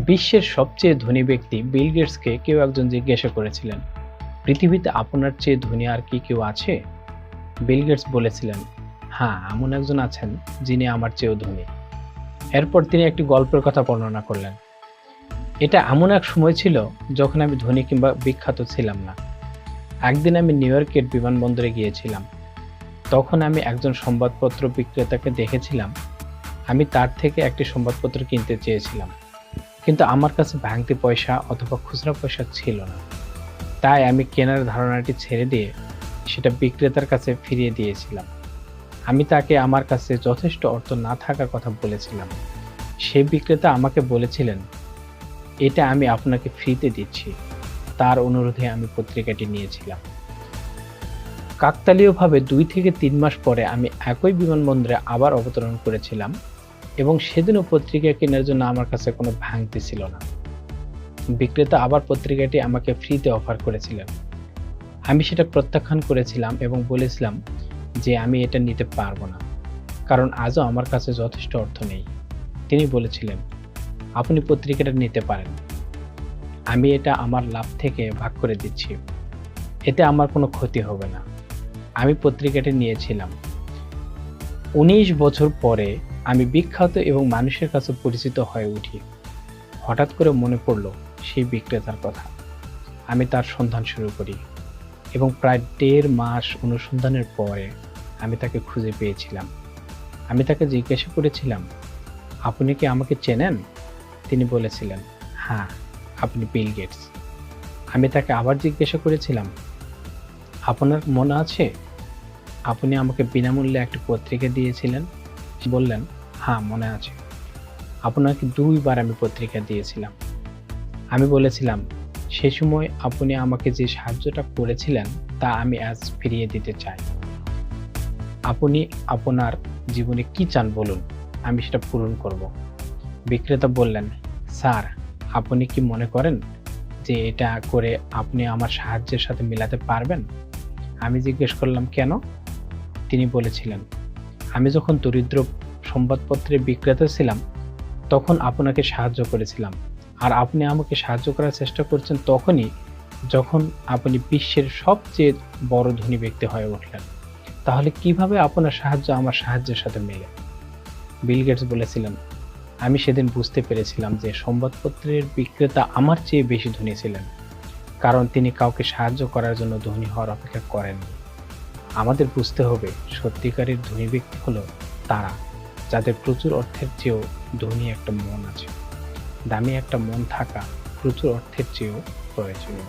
বিশ্বের সবচেয়ে ধনী ব্যক্তি বিল গেটসকে কেউ একজন জিজ্ঞাসা করেছিলেন, পৃথিবীতে আপনার চেয়ে ধনী আর কি কেউ আছে? বিল গেটস বলেছিলেন, হ্যাঁ, এমন একজন আছেন যিনি আমার চেয়েও ধনী। এরপর তিনি একটি গল্পের কথা বর্ণনা করলেন। এটা এমন এক সময় ছিল যখন আমি ধনী কিংবা বিখ্যাত ছিলাম না। একদিন আমি নিউ ইয়র্কের বিমানবন্দরে গিয়েছিলাম। তখন আমি একজন সংবাদপত্র বিক্রেতাকে দেখেছিলাম। আমি তার থেকে একটি সংবাদপত্র কিনতে চেয়েছিলাম, কিন্তু আমার কাছে ভাঙতি পয়সা অথবা খুচরা পয়সা ছিল না। তাই আমি কেনার ধারণাটি ছেড়ে দিয়ে সেটা বিক্রেতার কাছে ফিরিয়ে দিয়েছিলাম। আমি তাকে আমার কাছে যথেষ্ট অর্থ না থাকার কথা বলেছিলাম। সেই বিক্রেতা আমাকে বলেছিলেন, এটা আমি আপনাকে ফ্রিতে দিচ্ছি। তার অনুরোধে আমি পত্রিকাটি নিয়েছিলাম। কাকতালীয়ভাবে 2 থেকে 3 মাস পরে আমি একই বিমানবন্দরে আবার অবতরণ করেছিলাম এবং সেদিনও পত্রিকা কেনার জন্য আমার কাছে কোনো ভাঙতি ছিল না। বিক্রেতা আবার পত্রিকাটি আমাকে ফ্রিতে অফার করেছিলেন। আমি সেটা প্রত্যাখ্যান করেছিলাম এবং বলেছিলাম যে আমি এটা নিতে পারবো না, কারণ আজও আমার কাছে যথেষ্ট অর্থ নেই। তিনি বলেছিলেন, আপনি পত্রিকাটা নিতে পারেন, আমি এটা আমার লাভ থেকে ভাগ করে দিচ্ছি, এতে আমার কোনো ক্ষতি হবে না। আমি পত্রিকাটি নিয়েছিলাম। 19 বছর পরে আমি বিখ্যাত এবং মানুষের কাছে পরিচিত হয়ে উঠি। হঠাৎ করে মনে পড়ল সেই বিক্রেতার কথা। আমি তার সন্ধান শুরু করি এবং প্রায় 1.5 মাস অনুসন্ধানের পরে আমি তাকে খুঁজে পেয়েছিলাম। আমি তাকে জিজ্ঞাসা করেছিলাম, আপনি কি আমাকে চেনেন? তিনি বলেছিলেন, হ্যাঁ, আপনি বিল গেটস। আমি তাকে আবার জিজ্ঞাসা করেছিলাম, আপনার মনে আছে আপনি আমাকে বিনামূল্যে একটি পত্রিকা দিয়েছিলেন? বললেন, হ্যাঁ, মনে আছে। আপনাকে 2 বার আমি পত্রিকা দিয়েছিলাম। আমি বলেছিলাম, সেই সময় আপনি আমাকে যে সাহায্যটা করেছিলেন তা আমি আজ ফিরিয়ে দিতে চাই। আপনি আপনার জীবনে কি চান বলুন, আমি সেটা পূরণ করব। বিক্রেতা বললেন, স্যার, আপনি কি মনে করেন যে এটা করে আপনি আমার সাহায্যের সাথে মেলাতে পারবেন? আমি জিজ্ঞেস করলাম, কেন? তিনি বলেছিলেন, আমি যখন দরিদ্র সংবাদপত্রের বিক্রেতা ছিলাম তখন আপনাকে সাহায্য করেছিলাম, আর আপনি আমাকে সাহায্য করার চেষ্টা করছেন তখনই যখন আপনি বিশ্বের সবচেয়ে বড় ধনী ব্যক্তি হয়ে উঠলেন। তাহলে কিভাবে আপনার সাহায্য আমার সাহায্যের সাথে মেলে? বিল গেটস বলেছিলেন, আমি সেদিন বুঝতে পেরেছিলাম যে সংবাদপত্রের বিক্রেতা আমার চেয়ে বেশি ধনী ছিলেন, কারণ তিনি কাউকে সাহায্য করার জন্য ধনী হওয়ার অপেক্ষা করেননি। আমাদের বুঝতে হবে, সত্যিকারের ধনী ব্যক্তি হলো তারা যাদের প্রচুর অর্থের চেয়েও ধনী একটা মন আছে। দামি একটা মন থাকা প্রচুর অর্থের চেয়েও প্রয়োজনীয়।